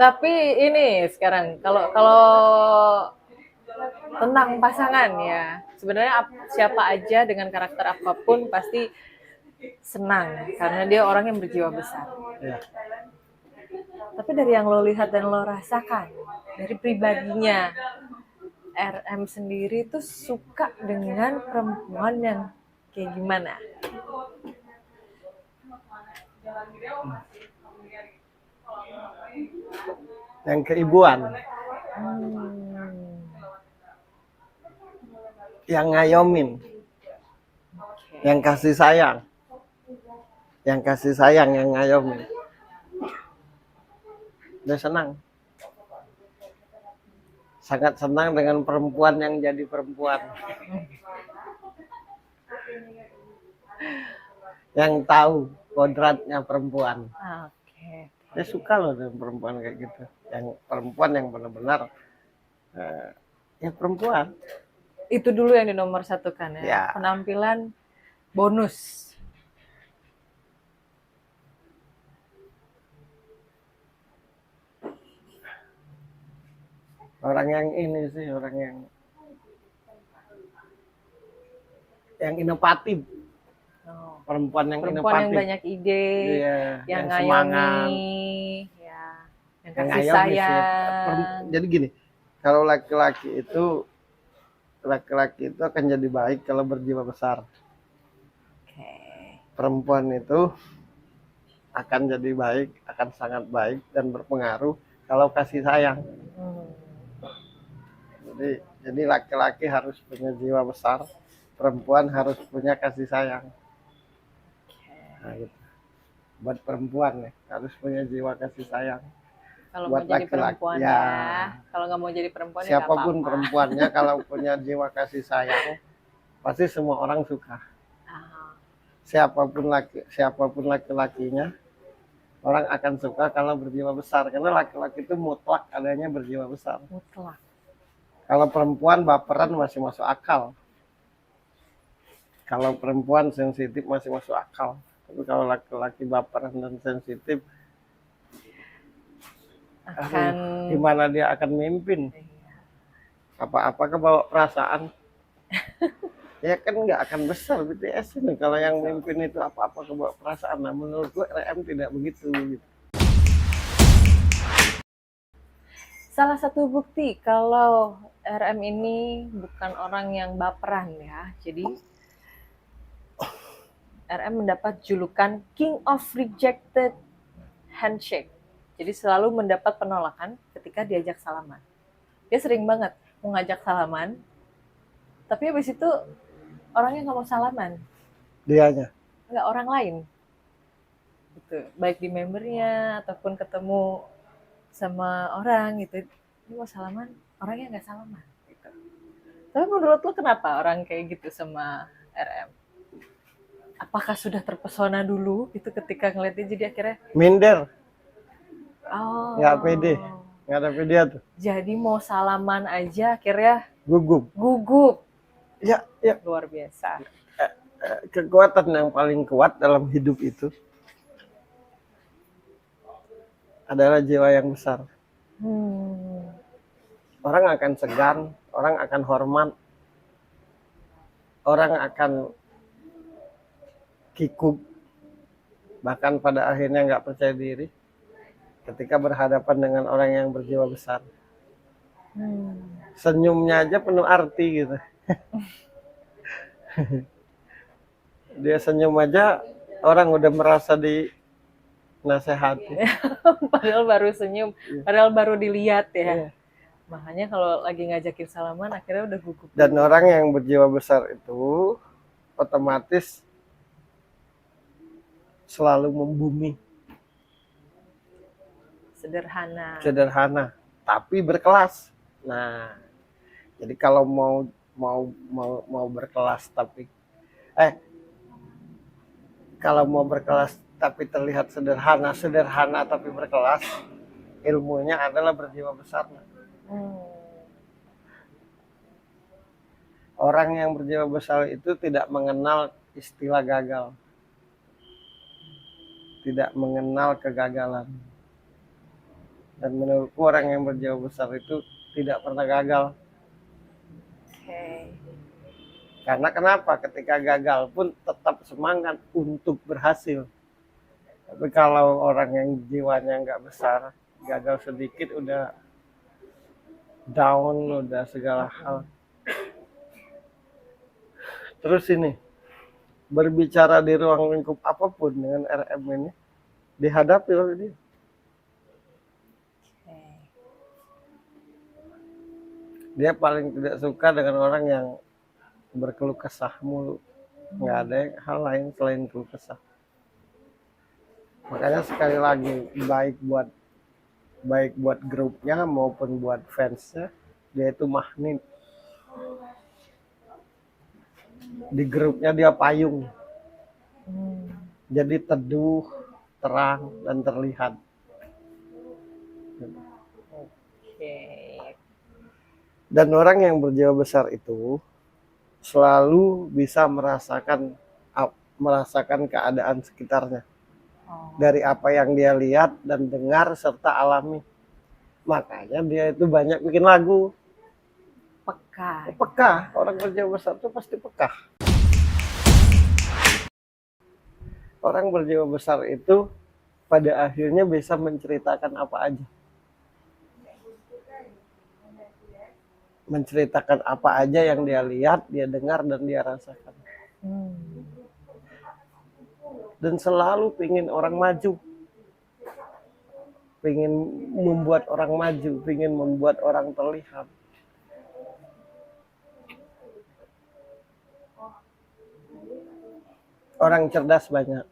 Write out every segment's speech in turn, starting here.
Tapi ini sekarang kalau kalau tentang pasangan ya, sebenarnya siapa aja dengan karakter apapun pasti senang karena dia orang yang berjiwa besar. Ya. Tapi dari yang lo lihat dan lo rasakan, dari pribadinya, RM sendiri tuh suka dengan perempuan yang kayak gimana? Yang keibuan, yang ngayomin, yang kasih sayang, yang ngayomin. Dia senang, sangat senang dengan perempuan yang jadi perempuan, yang tahu kodratnya perempuan. Oke. Dia suka loh dengan perempuan kayak gitu, yang perempuan yang benar-benar ya perempuan. Itu dulu yang di nomor satu kan ya. Ya. Penampilan bonus. Orang yang ini sih, orang yang inovatif. Oh. Perempuan yang Perempuan inovatif. yang banyak ide, Iya, yang semangat, ngayomi, ya, yang kasih ngayomi sih. sayang. Jadi gini, kalau laki-laki itu akan jadi baik kalau berjiwa besar. Oke. Perempuan itu akan jadi baik, akan sangat baik dan berpengaruh kalau kasih sayang. Jadi laki-laki harus punya jiwa besar, perempuan harus punya kasih sayang. Nah, gitu. Buat perempuan ya harus punya jiwa kasih sayang. Kalau Buat mau jadi perempuan ya. Kalau nggak mau jadi perempuan siapapun ya perempuannya kalau punya jiwa kasih sayang pasti semua orang suka. Siapapun laki-lakinya orang akan suka kalau berjiwa besar, karena laki-laki itu mutlak adanya berjiwa besar. Mutlak. Kalau perempuan baperan masih masuk akal, kalau perempuan sensitif masih masuk akal, tapi kalau laki-laki baperan dan sensitif gimana dia akan mimpin? Apa-apa kebawa perasaan. Ya kan nggak akan besar BTS ini kalau yang mimpin itu apa-apa kebawa perasaan. Nah, menurut gue RM tidak begitu. Salah satu bukti kalau RM ini bukan orang yang baperan ya. Jadi RM mendapat julukan King of Rejected Handshake. Jadi selalu mendapat penolakan ketika diajak salaman. Dia sering banget mau ngajak salaman, tapi habis itu orangnya nggak mau salaman. Dianya? Nggak, orang lain. Gitu. Baik di membernya ataupun ketemu sama orang gitu. Ini mau salaman, orangnya nggak salaman. Gitu. Tapi menurut lo kenapa orang kayak gitu sama RM? Apakah sudah terpesona dulu gitu ketika ngeliatnya jadi akhirnya minder? Oh. Nggak pede. Nggak ada pede tuh. Jadi mau salaman aja akhirnya gugup. Ya. Luar biasa. Kekuatan yang paling kuat dalam hidup itu adalah jiwa yang besar. Orang akan segan, orang akan hormat, orang akan kikuk, bahkan pada akhirnya nggak percaya diri ketika berhadapan dengan orang yang berjiwa besar. Senyumnya aja penuh arti gitu. Dia senyum aja orang udah merasa dinasehati. Padahal baru senyum, padahal baru dilihat ya. Makanya kalau lagi ngajakin salaman akhirnya udah gugup. Dan orang yang berjiwa besar itu otomatis selalu membumi. Sederhana, tapi berkelas. Nah, jadi kalau mau berkelas tapi kalau mau berkelas tapi terlihat sederhana tapi berkelas, ilmunya adalah berjiwa besar. Orang yang berjiwa besar itu tidak mengenal istilah gagal, tidak mengenal kegagalan. Dan menurutku orang yang berjiwa besar itu tidak pernah gagal. Oke. Karena kenapa? Ketika gagal pun tetap semangat untuk berhasil. Tapi kalau orang yang jiwanya nggak besar, gagal sedikit udah down, udah segala hal. Terus ini, berbicara di ruang lingkup apapun dengan RM ini, dihadapi oleh dia. Oke. Dia paling tidak suka dengan orang yang berkeluh kesah mulu. Nggak ada hal lain selain keluh kesah. Makanya sekali lagi, baik buat grupnya maupun buat fansnya, dia itu magnet. Di grupnya dia payung, jadi teduh, terang, dan terlihat. Oke. Dan orang yang berjiwa besar itu selalu bisa merasakan keadaan sekitarnya. Oh. Dari apa yang dia lihat dan dengar serta alami. Makanya dia itu banyak bikin lagu. Peka. Peka, orang berjiwa besar itu pasti peka. Orang berjiwa besar itu pada akhirnya bisa menceritakan apa aja. Menceritakan apa aja yang dia lihat, dia dengar, dan dia rasakan. Dan selalu pingin orang maju. Pingin membuat orang maju, pingin membuat orang terlihat. Orang cerdas banyak.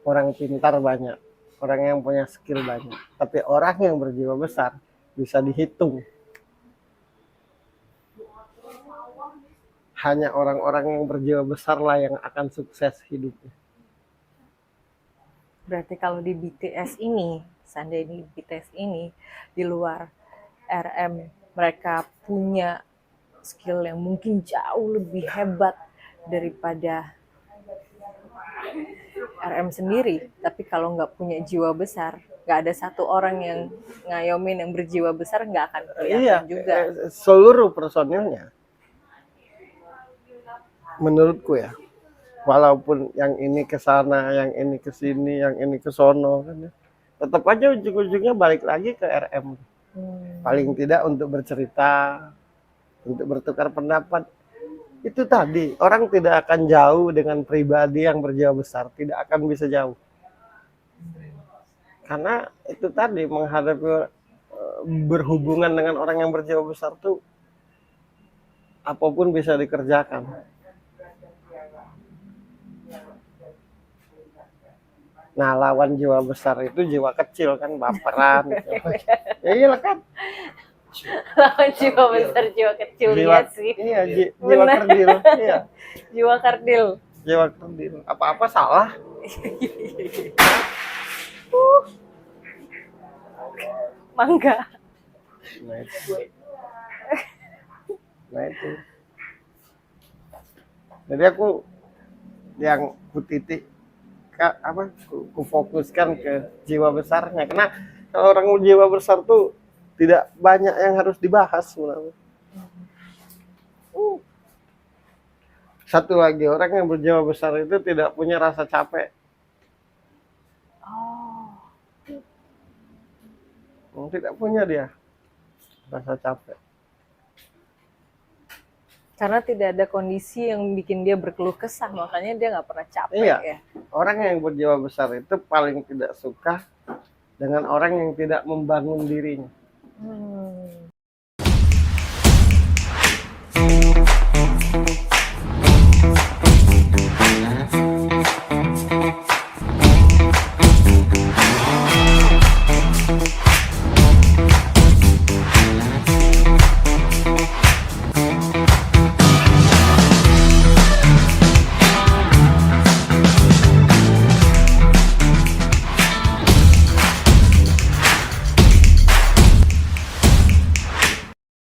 Orang pintar banyak. Orang yang punya skill banyak. Tapi orang yang berjiwa besar bisa dihitung. Hanya orang-orang yang berjiwa besar lah yang akan sukses hidupnya. Berarti kalau di BTS ini, seandainya di BTS ini, di luar RM, mereka punya skill yang mungkin jauh lebih hebat daripada RM sendiri. Tapi kalau nggak punya jiwa besar, nggak ada satu orang yang ngayomin yang berjiwa besar, nggak akan kelihatan juga. Seluruh personilnya, menurutku ya, walaupun yang ini ke sana, yang ini ke sini, yang ini ke sono kan ya, tetap aja ujung-ujungnya balik lagi ke RM. Paling tidak untuk bercerita, untuk bertukar pendapat. Itu tadi, orang tidak akan jauh dengan pribadi yang berjiwa besar, tidak akan bisa jauh. Karena itu tadi, menghadapi berhubungan dengan orang yang berjiwa besar tuh apapun bisa dikerjakan. Nah, lawan jiwa besar itu jiwa kecil kan, baperan. Ya iyalah kan. Lawan jiwa besar, jiwa kecil, Jiwa, sih. iya, jiwa kerdil. Iya. Jiwa kardil. Jiwa kerdil. Apa-apa salah. Mangga. Nah itu. Jadi aku yang kutitik ku fokuskan ke jiwa besarnya. Karena kalau orang jiwa besar tuh tidak banyak yang harus dibahas sebenarnya. Satu lagi, orang yang berjiwa besar itu tidak punya rasa capek. Tidak punya dia rasa capek. Karena tidak ada kondisi yang bikin dia berkeluh kesah, makanya dia nggak pernah capek. Iya. Ya. Orang yang berjiwa besar itu paling tidak suka dengan orang yang tidak membangun dirinya.